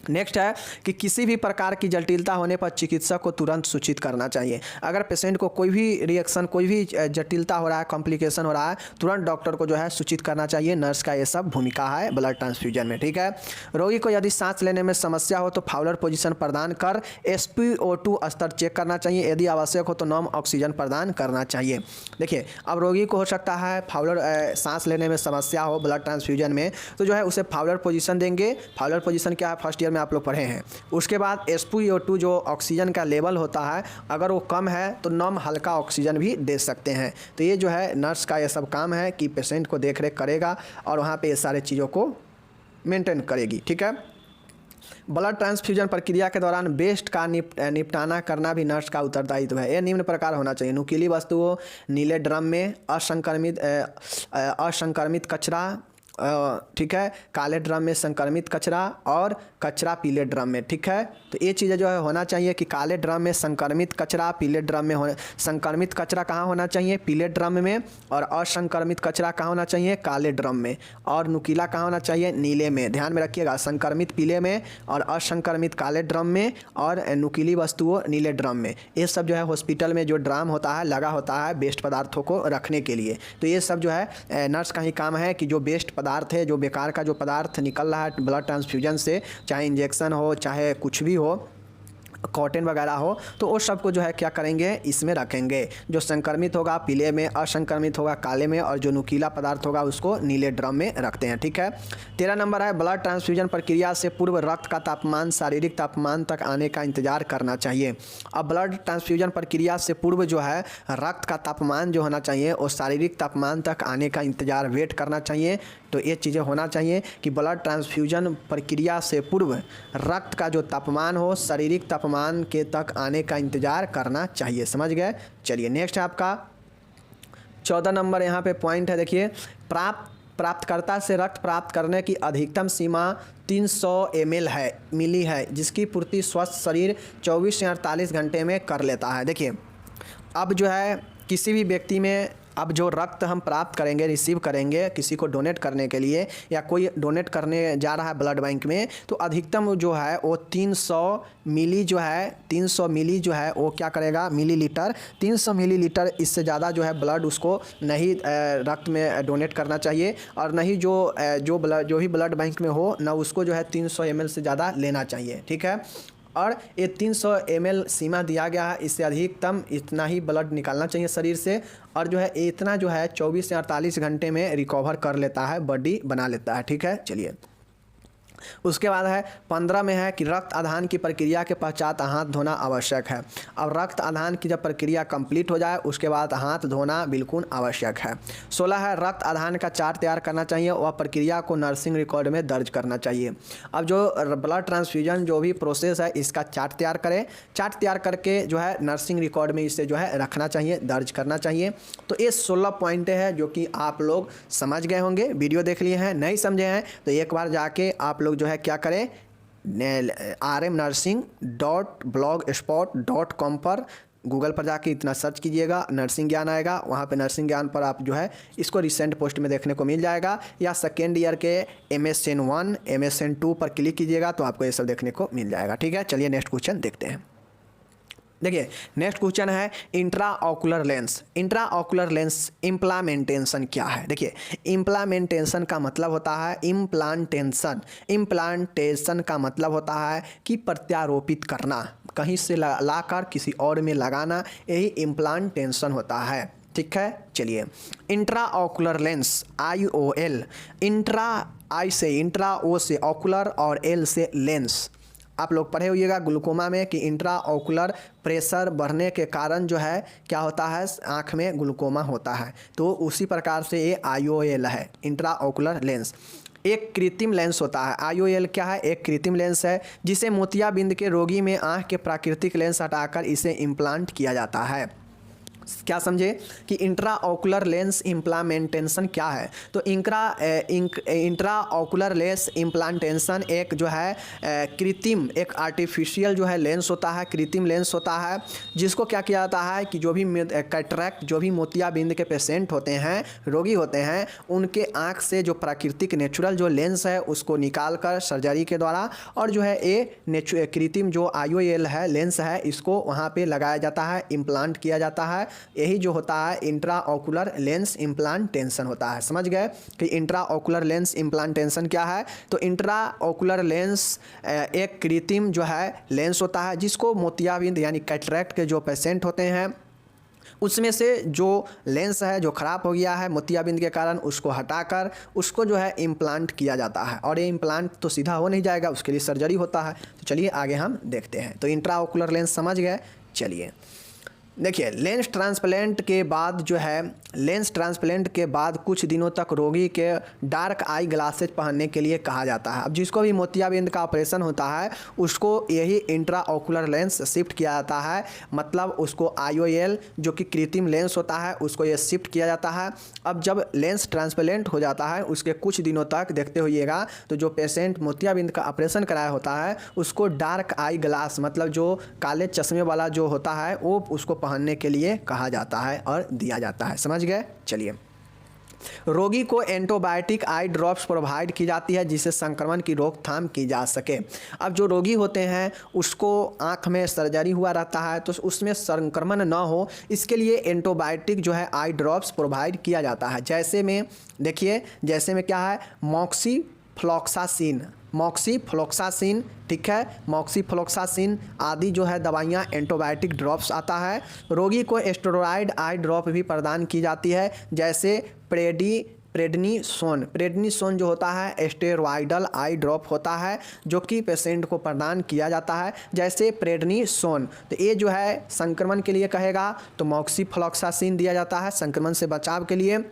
नेक्स्ट है कि किसी भी प्रकार की जटिलता होने पर चिकित्सक को तुरंत सूचित करना चाहिए। अगर पेशेंट को कोई भी रिएक्शन, कोई भी जटिलता हो रहा है, कॉम्प्लिकेशन हो रहा है, तुरंत डॉक्टर को जो है सूचित करना चाहिए। नर्स का ये सब भूमिका है ब्लड ट्रांसफ्यूजन में। ठीक है। रोगी को यदि सांस लेने में समस्या हो तो फाउलर पोजीशन प्रदान कर SpO2 स्तर चेक करना चाहिए। यदि आवश्यक हो तो नॉर्म ऑक्सीजन प्रदान करना चाहिए। देखिए अब रोगी को हो सकता है फाउलर सांस लेने में समस्या हो ब्लड ट्रांसफ्यूजन में, तो जो है उसे फाउलर पोजीशन देंगे। फाउलर पोजीशन क्या है, फर्स्ट ईयर में आप लोग पढ़े हैं। उसके बाद SpO2 जो ऑक्सीजन का लेवल होता है अगर वो कम है तो नॉर्म हल्का ऑक्सीजन भी दे सकते हैं। तो ये जो है नर्स का ये सब काम है कि पेशेंट को देख रेख करेगा और वहाँ पे ये सारे चीज़ों को मेंटेन करेगी। ठीक है। ब्लड ट्रांसफ्यूजन प्रक्रिया के दौरान वेस्ट का निपटाना करना भी नर्स का उत्तरदायित्व है। यह निम्न प्रकार होना चाहिए: नुकीली वस्तुओं, नीले ड्रम में असंक्रमित कचरा ठीक है, काले ड्रम में संक्रमित कचरा और कचरा पीले ड्रम में। ठीक है, तो ये चीज़ें जो है होना चाहिए कि काले ड्रम में संक्रमित कचरा, पीले ड्रम में हो, संक्रमित कचरा कहाँ होना चाहिए, पीले ड्रम में, और असंक्रमित कचरा कहाँ होना चाहिए, काले ड्रम में, और नुकीला कहाँ होना चाहिए, नीले में। ध्यान में रखिएगा, संक्रमित पीले में और असंक्रमित काले ड्रम में और नुकीली वस्तुओं नीले ड्रम में। ये सब जो है हॉस्पिटल में जो ड्राम होता है लगा होता है वेस्ट पदार्थों को रखने के लिए। तो ये सब जो है नर्स का ही काम है कि जो वेस्ट पदार्थ है, जो बेकार का जो पदार्थ निकल रहा है ब्लड ट्रांसफ्यूजन से, चाहे इंजेक्शन हो चाहे कुछ भी हो, कॉटन वगैरह हो, तो उस सब को जो है क्या करेंगे, इसमें रखेंगे। जो संक्रमित होगा पीले में, असंक्रमित होगा काले में, और जो नुकीला पदार्थ होगा उसको नीले ड्रम में रखते हैं। ठीक है, 13 नंबर है ब्लड ट्रांसफ्यूजन प्रक्रिया से पूर्व रक्त का तापमान शारीरिक तापमान तक आने का इंतजार करना चाहिए। अब ब्लड ट्रांसफ्यूजन प्रक्रिया से पूर्व जो है रक्त का तापमान जो होना चाहिए वो शारीरिक तापमान तक आने का इंतजार वेट करना चाहिए। तो ये चीज़ें होना चाहिए कि ब्लड ट्रांसफ्यूजन प्रक्रिया से पूर्व रक्त का जो तापमान हो शारीरिक तापमान के तक आने का इंतज़ार करना चाहिए। समझ गए? चलिए नेक्स्ट है आपका 14 नंबर यहाँ पे पॉइंट है, देखिए, प्राप्तकर्ता से रक्त प्राप्त करने की अधिकतम सीमा 300 ml है, मिली है, जिसकी पूर्ति स्वस्थ शरीर 24 से 48 घंटे में कर लेता है। देखिए, अब जो है किसी भी व्यक्ति में अब जो रक्त हम प्राप्त करेंगे, रिसीव करेंगे किसी को डोनेट करने के लिए, या कोई डोनेट करने जा रहा है ब्लड बैंक में, तो अधिकतम जो है वो 300 मिली जो है, 300 मिली जो है वो क्या करेगा, मिलीलीटर, 300 मिलीलीटर, इससे ज़्यादा जो है ब्लड उसको नहीं रक्त में डोनेट करना चाहिए, और नहीं जो भी ब्लड बैंक में हो ना उसको जो है 300 ml से ज़्यादा लेना चाहिए। ठीक है, और ये 300 ml सीमा दिया गया है, इससे अधिकतम इतना ही ब्लड निकालना चाहिए शरीर से, और जो है इतना जो है 24 से 48 घंटे में रिकवर कर लेता है, बॉडी बना लेता है। ठीक है, चलिए उसके बाद है 15 में है कि रक्त आधान की प्रक्रिया के पश्चात हाथ धोना आवश्यक है। अब रक्त आधान की जब प्रक्रिया कंप्लीट हो जाए उसके बाद हाथ धोना बिल्कुल आवश्यक है। 16 है रक्त आधान का चार्ट तैयार करना चाहिए, वह प्रक्रिया को नर्सिंग रिकॉर्ड में दर्ज करना चाहिए। अब जो ब्लड ट्रांसफ्यूजन जो भी प्रोसेस है इसका चार्ट तैयार करें, चार्ट तैयार करके जो है नर्सिंग रिकॉर्ड में इसे जो है रखना चाहिए, दर्ज करना चाहिए। तो ये 16 पॉइंट है जो कि आप लोग समझ गए होंगे, वीडियो देख लिए हैं, नहीं समझे हैं तो एक बार जाके आप लोग जो है क्या करें, rmnursing.blogspot.com पर गूगल पर जाके इतना सर्च कीजिएगा, नर्सिंग ज्ञान आएगा, वहाँ पे नर्सिंग ज्ञान पर आप जो है इसको रिसेंट पोस्ट में देखने को मिल जाएगा, या सेकेंड ईयर के MSN 1 MSN 2 पर क्लिक कीजिएगा तो आपको ये सब देखने को मिल जाएगा। ठीक है, चलिए नेक्स्ट क्वेश्चन देखते हैं। देखिए नेक्स्ट क्वेश्चन है intraocular lens. Intraocular lens implantation क्या है? देखिए इम्प्लामेंटेशन का मतलब होता है इम्प्लांटेशन। इम्प्लांटेशन का मतलब होता है कि प्रत्यारोपित करना, कहीं से लाकर किसी और में लगाना, यही इम्प्लांटेशन होता है। ठीक है, चलिए intraocular lens IOL, intra I से इंट्रा, ओ से ऑकुलर और एल से लेंस। आप लोग पढ़े होइएगा ग्लूकोमा में कि इंट्रा ऑकुलर प्रेशर बढ़ने के कारण जो है क्या होता है, आँख में ग्लूकोमा होता है। तो उसी प्रकार से ये IOL है, इंट्रा ऑकुलर लेंस। एक कृत्रिम लेंस होता है। IOL क्या है? एक कृत्रिम लेंस है जिसे मोतियाबिंद के रोगी में आँख के प्राकृतिक लेंस हटाकर इसे इम्प्लांट किया जाता है। क्या समझे कि इंट्रा ऑकुलर लेंस इम्प्लामेंटेशन क्या है? तो इंट्रा ऑकुलर लेंस इम्प्लांटेशन एक जो है कृत्रिम, एक आर्टिफिशियल जो है लेंस होता है, कृत्रिम लेंस होता है, जिसको क्या किया जाता है कि जो भी कैटरैक्ट, जो भी मोतियाबिंद के पेशेंट होते हैं, रोगी होते हैं, उनके आँख से जो प्राकृतिक नेचुरल जो लेंस है उसको निकाल कर सर्जरी के द्वारा, और जो है ये कृत्रिम जो IOL है लेंस है, इसको वहाँ पे लगाया जाता है, इम्प्लांट किया जाता है। यही जो होता है इंट्रा ऑकुलर लेंस इम्प्लांटेशन होता है। समझ गए कि इंट्रा ऑकुलर लेंस इम्प्लांटेशन क्या है? तो इंट्रा ऑकुलर लेंस एक कृत्रिम जो है लेंस होता है जिसको मोतियाबिंद यानी कैटरैक्ट के जो पेशेंट होते हैं उसमें से जो लेंस है जो ख़राब हो गया है मोतियाबिंद के कारण, उसको हटाकर उसको जो है इम्प्लांट किया जाता है। और ये इम्प्लांट तो सीधा हो नहीं जाएगा, उसके लिए सर्जरी होता है। तो चलिए आगे हम देखते हैं। तो इंट्रा ऑकुलर लेंस समझ गए। चलिए देखिए लेंस ट्रांसप्लांट के बाद जो है, लेंस ट्रांसप्लांट के बाद कुछ दिनों तक रोगी के डार्क आई ग्लासेज पहनने के लिए कहा जाता है। अब जिसको भी मोतियाबिंद का ऑपरेशन होता है उसको यही इंट्रा ऑकुलर लेंस शिफ्ट किया जाता है, मतलब उसको IOL जो कि कृत्रिम लेंस होता है उसको ये शिफ्ट किया जाता है। अब जब लेंस ट्रांसप्लांट हो जाता है उसके कुछ दिनों तक देखते होइएगा तो जो पेशेंट मोतियाबिंद का ऑपरेशन कराया होता है उसको डार्क आई ग्लास, मतलब जो काले चश्मे वाला जो होता है वो उसको पहनने के लिए कहा जाता है और दिया जाता है। समझ गए? चलिए, रोगी को एंटीबायोटिक आई ड्रॉप्स प्रोवाइड की जाती है जिससे संक्रमण की रोकथाम की जा सके। अब जो रोगी होते हैं उसको आँख में सर्जरी हुआ रहता है तो उसमें संक्रमण ना हो इसके लिए एंटीबायोटिक जो है आई ड्रॉप्स प्रोवाइड किया जाता है। जैसे में देखिए, जैसे में क्या है, मॉक्सीफ्लोक्सासिन, ठीक है, मॉक्सीफ्लोक्सासिन आदि जो है दवाइयाँ एंटीबायोटिक ड्रॉप्स आता है। रोगी को स्टेरॉयड आई ड्रॉप भी प्रदान की जाती है जैसे प्रेडनिसोन जो होता है स्टेरॉयडल आई ड्रॉप होता है जो कि पेशेंट को प्रदान किया जाता है जैसे प्रेडनिसोन। तो ये जो है संक्रमण के लिए कहेगा तो मॉक्सीफ्लोक्सासिन दिया जाता है संक्रमण से बचाव के लिए।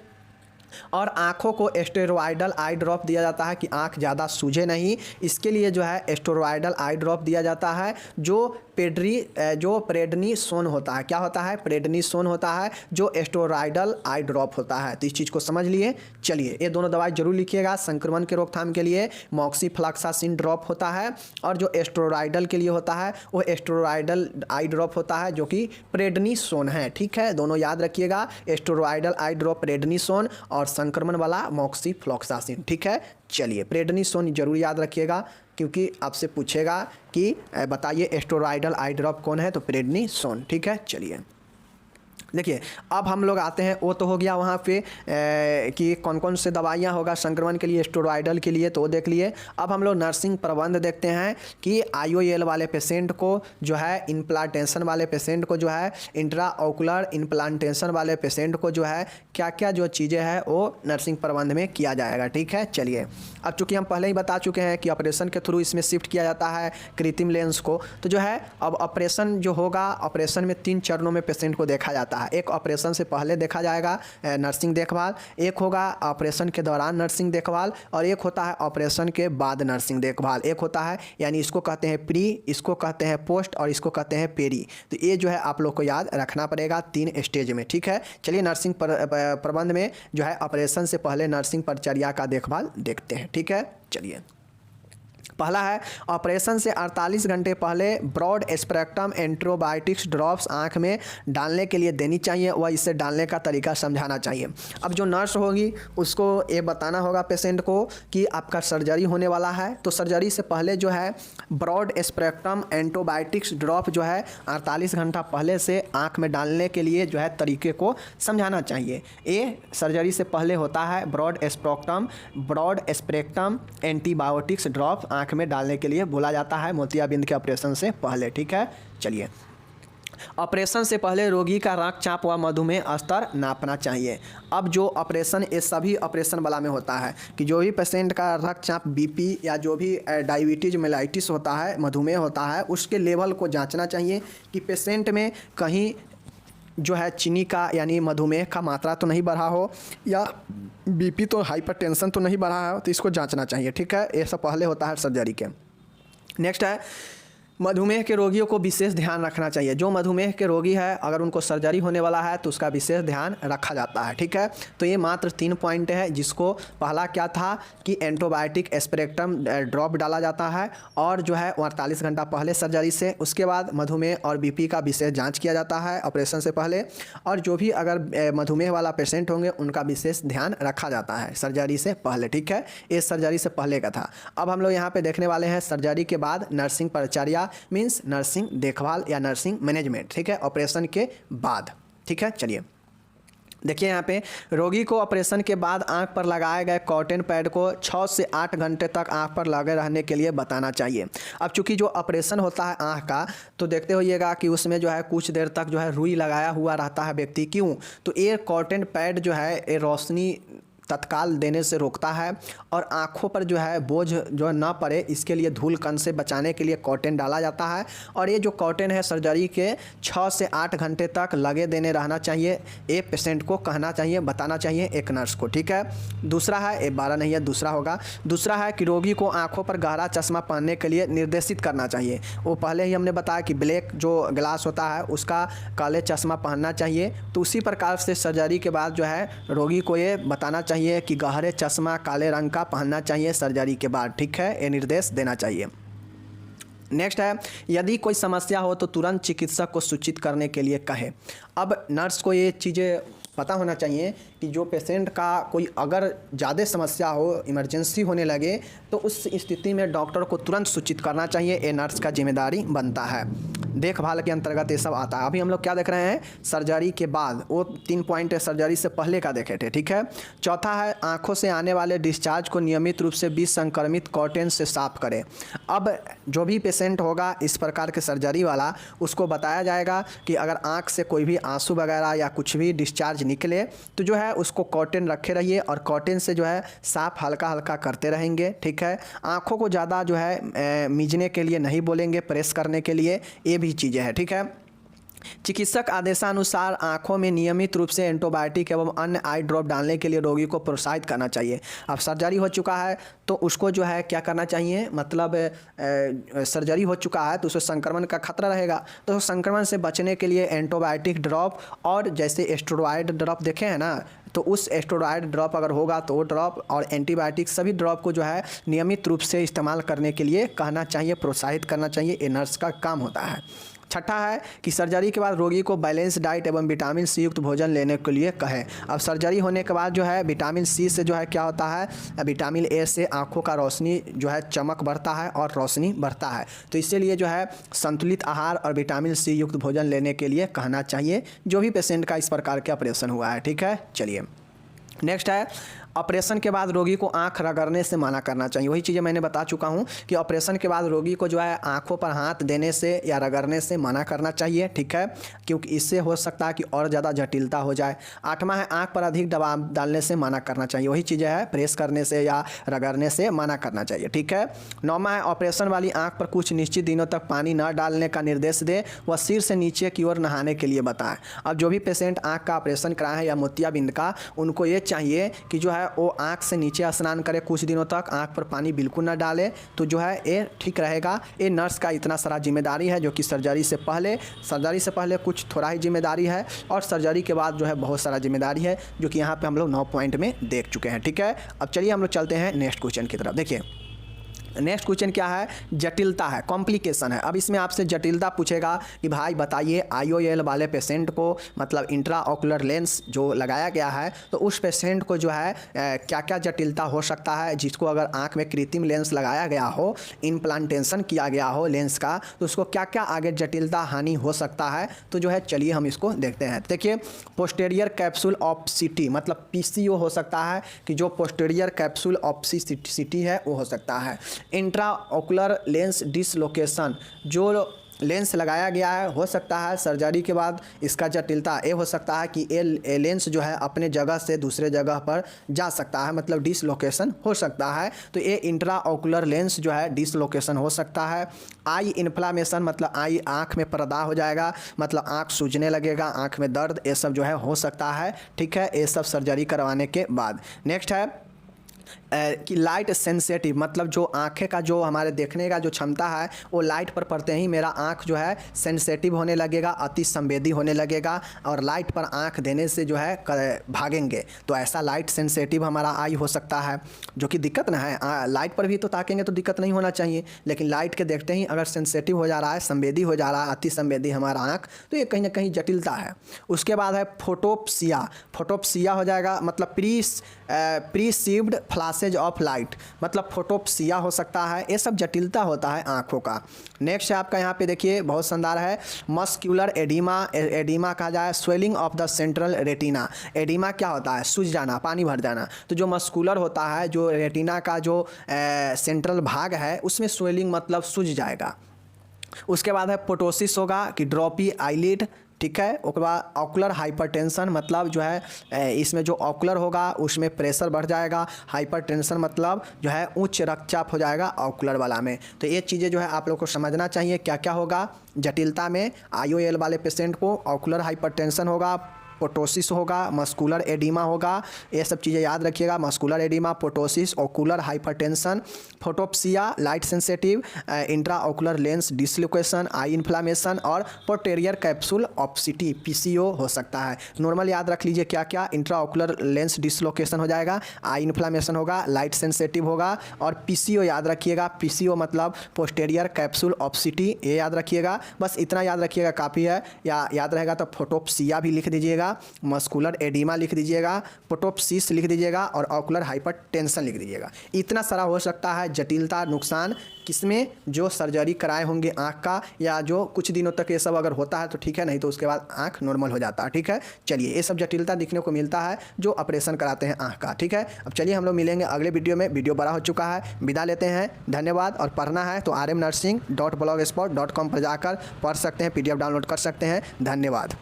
और आँखों को स्टेरॉयडल आई ड्रॉप दिया जाता है कि आँख ज़्यादा सूझे नहीं, इसके लिए जो है स्टेरॉयडल आई ड्रॉप दिया जाता है जो प्रेडनिसोन होता है। क्या होता है? प्रेडनिसोन होता है जो स्टेरॉयडल आई ड्रॉप होता है। तो इस चीज़ को समझ लिए। चलिए, ये दोनों दवाई जरूर लिखिएगा। संक्रमण के रोकथाम के लिए मॉक्सीफ्लोक्सासिन ड्रॉप होता है और जो स्टेरॉयडल के लिए होता है वो स्टेरॉयडल आई ड्रॉप होता है जो कि प्रेडनिसोन है। ठीक है, दोनों याद रखिएगा, स्टेरॉयडल आई ड्रॉप प्रेडनिसोन और संक्रमण वाला मॉक्सीफ्लोक्सासिन। ठीक है, चलिए, प्रेडनिसोन जरूर याद रखिएगा क्योंकि आपसे पूछेगा कि बताइए स्टेरॉयडल आई ड्रॉप कौन है, तो प्रेडनिसोन। ठीक है, चलिए देखिए, अब हम लोग आते हैं, वो तो हो गया वहाँ पे कि कौन कौन से दवाइयाँ होगा संक्रमण के लिए, स्टेरॉयडल के लिए, तो वो देख लिए। अब हम लोग नर्सिंग प्रबंध देखते हैं कि IOL वाले पेशेंट को जो है, इम्प्लांटेशन वाले पेशेंट को जो है, इंट्रा ऑकुलर इम्प्लांटेशन वाले पेशेंट को जो है क्या क्या जो चीज़ें हैं वो नर्सिंग प्रबंध में किया जाएगा। ठीक है, चलिए, अब चूँकि हम पहले ही बता चुके हैं कि ऑपरेशन के थ्रू इसमें शिफ्ट किया जाता है कृत्रिम लेंस को, तो जो है अब ऑपरेशन जो होगा, ऑपरेशन में 3 चरणों में पेशेंट को देखा जाता है। एक ऑपरेशन से पहले देखा जाएगा नर्सिंग देखभाल, एक होगा ऑपरेशन के दौरान नर्सिंग देखभाल और एक होता है ऑपरेशन के बाद नर्सिंग देखभाल। एक होता है, यानी इसको कहते हैं प्री, इसको कहते हैं पोस्ट और इसको कहते हैं पेरी। तो ये जो है आप लोग को याद रखना पड़ेगा 3 स्टेज में। ठीक है, चलिए नर्सिंग प्रबंध में जो है ऑपरेशन से पहले नर्सिंग परिचर्या का देखभाल देखते हैं। ठीक है, चलिए, पहला है ऑपरेशन से 48 घंटे पहले ब्रॉड स्पेक्ट्रम एंटीबायोटिक्स ड्रॉप्स आँख में डालने के लिए देनी चाहिए, वह इसे डालने का तरीका समझाना चाहिए। अब जो नर्स होगी उसको ये बताना होगा पेशेंट को कि आपका सर्जरी होने वाला है, तो सर्जरी से पहले जो है ब्रॉड स्पेक्ट्रम एंटीबायोटिक्स ड्रॉप जो है 48 घंटा पहले से आँख में डालने के लिए जो है तरीके को समझाना चाहिए। ये सर्जरी से पहले होता है ब्रॉड स्पेक्ट्रम एंटीबायोटिक्स ड्रॉप आँख में डालने के लिए बोला जाता है मोतियाबिंद के ऑपरेशन से पहले। ठीक है, चलिए, ऑपरेशन से पहले रोगी का रक्तचाप व मधुमेह स्तर नापना चाहिए। अब जो ऑपरेशन, ये सभी ऑपरेशन वाला में होता है कि जो भी पेशेंट का रक्तचाप बीपी या जो भी डायबिटीज मेलाइटिस होता है, मधुमेह होता है, उसके लेवल को जांचना चाहिए कि पेशेंट में कहीं जो है चीनी का यानी मधुमेह का मात्रा तो नहीं बढ़ा हो या बीपी तो हाइपरटेंशन तो नहीं बढ़ा हो, तो इसको जांचना चाहिए। ठीक है, ये सब पहले होता है सर्जरी के। नेक्स्ट है मधुमेह के रोगियों को विशेष ध्यान रखना चाहिए। जो मधुमेह के रोगी है अगर उनको सर्जरी होने वाला है तो उसका विशेष ध्यान रखा जाता है। ठीक है, तो ये मात्र 3 पॉइंट है, जिसको पहला क्या था कि एंटीबायोटिक स्पेक्ट्रम ड्रॉप डाला जाता है और जो है 48 घंटा पहले सर्जरी से, उसके बाद मधुमेह और बीपी का विशेष जांच किया जाता है ऑपरेशन से पहले, और जो भी अगर मधुमेह वाला पेशेंट होंगे उनका विशेष ध्यान रखा जाता है सर्जरी से पहले। ठीक है, ये सर्जरी से पहले का था। अब हम लोग यहाँ पे देखने वाले हैं सर्जरी के बाद नर्सिंग परिचर्या, मीन्स नर्सिंग देखभाल या नर्सिंग मैनेजमेंट। ठीक है, ऑपरेशन के बाद। ठीक है, चलिए देखिए, यहाँ पे रोगी को ऑपरेशन के बाद आंख पर लगाए गए कॉटन पैड को 6 से 8 घंटे तक आंख पर लगे रहने के लिए बताना चाहिए। अब चूंकि जो ऑपरेशन होता है आंख का, तो देखते होइएगा कि उसमें जो है कुछ देर तक जो है रुई लगाया हुआ रहता है व्यक्ति। क्यों? तो ये कॉटन पैड जो है ये रोशनी तत्काल देने से रोकता है और आँखों पर जो है बोझ जो ना पड़े इसके लिए धूल कण से बचाने के लिए कॉटन डाला जाता है। और ये जो कॉटन है सर्जरी के 6 से 8 घंटे तक लगे देने रहना चाहिए, ये पेशेंट को कहना चाहिए, बताना चाहिए एक नर्स को, ठीक है। दूसरा है, ये 12 नहीं है, दूसरा होगा। दूसरा है कि रोगी को आँखों पर गहरा चश्मा पहनने के लिए निर्देशित करना चाहिए। वो पहले ही हमने बताया कि ब्लैक जो ग्लास होता है उसका काले चश्मा पहनना चाहिए। तो उसी प्रकार से सर्जरी के बाद जो है रोगी को ये बताना चाहिए कि गहरे चश्मा काले रंग का पहनना चाहिए सर्जरी के बाद, ठीक है, ये निर्देश देना चाहिए। नेक्स्ट है, यदि कोई समस्या हो तो तुरंत चिकित्सक को सूचित करने के लिए कहें। अब नर्स को ये चीज़ें पता होना चाहिए कि जो पेशेंट का कोई अगर ज़्यादा समस्या हो, इमरजेंसी होने लगे, तो उस स्थिति में डॉक्टर को तुरंत सूचित करना चाहिए, ये नर्स का जिम्मेदारी बनता है। देखभाल के अंतर्गत ये सब आता है। अभी हम लोग क्या देख रहे हैं, सर्जरी के बाद, वो 3 पॉइंट है सर्जरी से पहले का देखे थे, ठीक है। चौथा है, आँखों से आने वाले डिस्चार्ज को नियमित रूप से विसंक्रमित कॉटन से साफ करें। अब जो भी पेशेंट होगा इस प्रकार के सर्जरी वाला, उसको बताया जाएगा कि अगर आँख से कोई भी आंसू वगैरह या कुछ भी डिस्चार्ज निकले तो जो है उसको कॉटन रखे रहिए और कॉटन से जो है साफ हल्का हल्का करते रहेंगे, ठीक है। आँखों को ज़्यादा जो है मीजने के लिए नहीं बोलेंगे, प्रेस करने के लिए, ये भी चीज़ें हैं, ठीक है। चिकित्सक आदेशानुसार आंखों में नियमित रूप से एंटीबायोटिक एवं अन्य आई ड्रॉप डालने के लिए रोगी को प्रोत्साहित करना चाहिए। अब सर्जरी हो चुका है तो उसको जो है क्या करना चाहिए, मतलब सर्जरी हो चुका है तो उसको संक्रमण का खतरा रहेगा, तो संक्रमण से बचने के लिए एंटीबायोटिक ड्रॉप और जैसे स्टेरॉयड ड्रॉप देखे हैं ना, तो उस स्टेरॉयड ड्रॉप अगर होगा तो वो ड्रॉप और एंटीबायोटिक सभी ड्रॉप को जो है नियमित रूप से इस्तेमाल करने के लिए कहना चाहिए, प्रोत्साहित करना चाहिए, ये नर्स का काम होता है। छठा है कि सर्जरी के बाद रोगी को बैलेंस डाइट एवं विटामिन सी युक्त भोजन लेने के लिए कहें। अब सर्जरी होने के बाद जो है विटामिन सी से जो है क्या होता है, विटामिन ए से आँखों का रोशनी जो है चमक बढ़ता है और रोशनी बढ़ता है, तो इसीलिए जो है संतुलित आहार और विटामिन सी युक्त भोजन लेने के लिए कहना चाहिए जो भी पेशेंट का इस प्रकार के ऑपरेशन हुआ है, ठीक है। चलिए नेक्स्ट है, ऑपरेशन के बाद रोगी को आंख रगड़ने से मना करना चाहिए। वही चीज़ें मैंने बता चुका हूं कि ऑपरेशन के बाद रोगी को जो है आंखों पर हाथ देने से या रगड़ने से मना करना चाहिए, ठीक है, क्योंकि इससे हो सकता है कि और ज़्यादा जटिलता हो जाए। 8वां है, आंख पर अधिक दबाव डालने से मना करना चाहिए। वही चीज़ें है, प्रेस करने से या रगड़ने से मना करना चाहिए, ठीक है। 9वां है, ऑपरेशन वाली आँख पर कुछ निश्चित दिनों तक पानी न डालने का निर्देश दे व सिर से नीचे की ओर नहाने के लिए बताएं। अब जो भी पेशेंट आँख का ऑपरेशन कराए हैं या मोतियाबिंद का, उनको ये चाहिए कि जो है वो आँख से नीचे स्नान करे कुछ दिनों तक, आँख पर पानी बिल्कुल ना डाले, तो जो है ये ठीक रहेगा। ये नर्स का इतना सारा जिम्मेदारी है जो कि सर्जरी से पहले कुछ थोड़ा ही जिम्मेदारी है और सर्जरी के बाद जो है बहुत सारा जिम्मेदारी है, जो कि यहाँ पे हम लोग 9 पॉइंट में देख चुके हैं, ठीक है। अब चलिए हम लोग चलते हैं नेक्स्ट क्वेश्चन की तरफ। देखिए नेक्स्ट क्वेश्चन क्या है, जटिलता है, कॉम्प्लिकेशन है। अब इसमें आपसे जटिलता पूछेगा कि भाई बताइए IOL वाले पेशेंट को, मतलब इंट्रा ऑकुलर लेंस जो लगाया गया है, तो उस पेशेंट को जो है क्या क्या जटिलता हो सकता है, जिसको अगर आंख में कृत्रिम लेंस लगाया गया हो, इम्प्लांटेशन किया गया हो लेंस का, तो उसको क्या क्या आगे जटिलता हानि हो सकता है। तो जो है चलिए हम इसको देखते हैं। देखिए पोस्टेरियर कैप्सूल ऑप्सिटी, मतलब PCO हो सकता है कि जो पोस्टेरियर कैप्सूल ऑप्सिटी है वो हो सकता है। इंट्रा ऑकुलर लेंस डिसलोकेशन, जो लेंस लगाया गया है, हो सकता है सर्जरी के बाद इसका जटिलता ये हो सकता है कि ये लेंस जो है अपने जगह से दूसरे जगह पर जा सकता है, मतलब डिसलोकेशन हो सकता है। तो ये इंट्रा ऑकुलर लेंस जो है डिसलोकेशन हो सकता है। आई इन्फ्लामेशन, मतलब आई आँख में पर्दा हो जाएगा, मतलब आँख सूजने लगेगा, आँख में दर्द, ये सब जो है हो सकता है, ठीक है, ये सब सर्जरी करवाने के बाद। नेक्स्ट है कि लाइट सेंसिटिव, मतलब जो आँखें का जो हमारे देखने का जो क्षमता है वो लाइट पर पड़ते ही मेरा आँख जो है सेंसिटिव होने लगेगा, अति संवेदी होने लगेगा और लाइट पर आँख देने से जो है भागेंगे। तो ऐसा लाइट सेंसिटिव हमारा आई हो सकता है, जो कि दिक्कत ना है। लाइट पर भी तो ताकेंगे तो दिक्कत नहीं होना चाहिए, लेकिन लाइट के देखते ही अगर सेंसिटिव हो जा रहा है, संवेदी हो जा रहा है, अति संवेदी हमारा आँख, तो ये कहीं ना कहीं जटिलता है। उसके बाद है फोटोप्सिया हो जाएगा, मतलब प्रीसीव्ड फ्लैशेज ऑफ लाइट, मतलब फोटोप्सिया हो सकता है। ये सब जटिलता होता है आँखों का। नेक्स्ट है आपका यहाँ पे देखिए बहुत शानदार है, मस्क्यूलर एडिमा कहा जाए, swelling of the central retina. Oedema क्या होता है, सूज जाना, पानी भर जाना। तो जो मस्कुलर होता है, जो रेटिना का जो सेंट्रल भाग है, उसमें स्वेलिंग मतलब सूज जाएगा। उसके बाद है पोटोसिस होगा कि ड्रॉपी आईलिड, ठीक है। उसके बाद ऑकुलर हाइपरटेंशन मतलब जो है इसमें जो ऑकुलर होगा उसमें प्रेशर बढ़ जाएगा। हाइपरटेंशन मतलब जो है उच्च रक्तचाप हो जाएगा ऑकुलर वाला में। तो ये चीज़ें जो है आप लोग को समझना चाहिए क्या क्या होगा जटिलता में। IOL वाले पेशेंट को ऑकुलर हाइपरटेंशन होगा, पोटोसिस होगा, मस्कुलर एडिमा होगा, ये सब चीज़ें याद रखिएगा। Macular oedema, ptosis, ocular hypertension, photopsia, light sensitive, intraocular lens dislocation, eye inflammation और पोस्टीरियर कैप्सूल ऑप्सिटी PCO हो सकता है। नॉर्मल याद रख लीजिए क्या क्या, इंट्रा ओकुलर लेंस डिसलोकेशन हो जाएगा, आई इन्फ्लामेशन होगा, लाइट सेंसिटिव होगा और PCO याद रखिएगा। PCO मतलब पोस्टीरियर कैप्सूल ऑप्सिटी, ये याद रखिएगा। बस इतना याद रखिएगा काफ़ी है। या याद रहेगा तो फोटोप्सिया भी लिख दीजिएगा, मस्कुलर एडिमा लिख दीजिएगा, पोटोप्सिस लिख दीजिएगा और ऑकुलर हाइपरटेंशन लिख दीजिएगा। इतना सारा हो सकता है जटिलता नुकसान किसमें, जो सर्जरी कराए होंगे आँख का, या जो कुछ दिनों तक ये सब अगर होता है तो ठीक है, नहीं तो उसके बाद आँख नॉर्मल हो जाता है। ठीक है, चलिए ये सब जटिलता दिखने को मिलता है जो ऑपरेशन कराते हैं आँख का। ठीक है, अब चलिए हम लोग मिलेंगे अगले वीडियो में। वीडियो बड़ा हो चुका है, विदा लेते हैं, धन्यवाद। और पढ़ना है तो rmnursing.blogspot.com पर जाकर पढ़ सकते हैं, PDF डाउनलोड कर सकते हैं। धन्यवाद।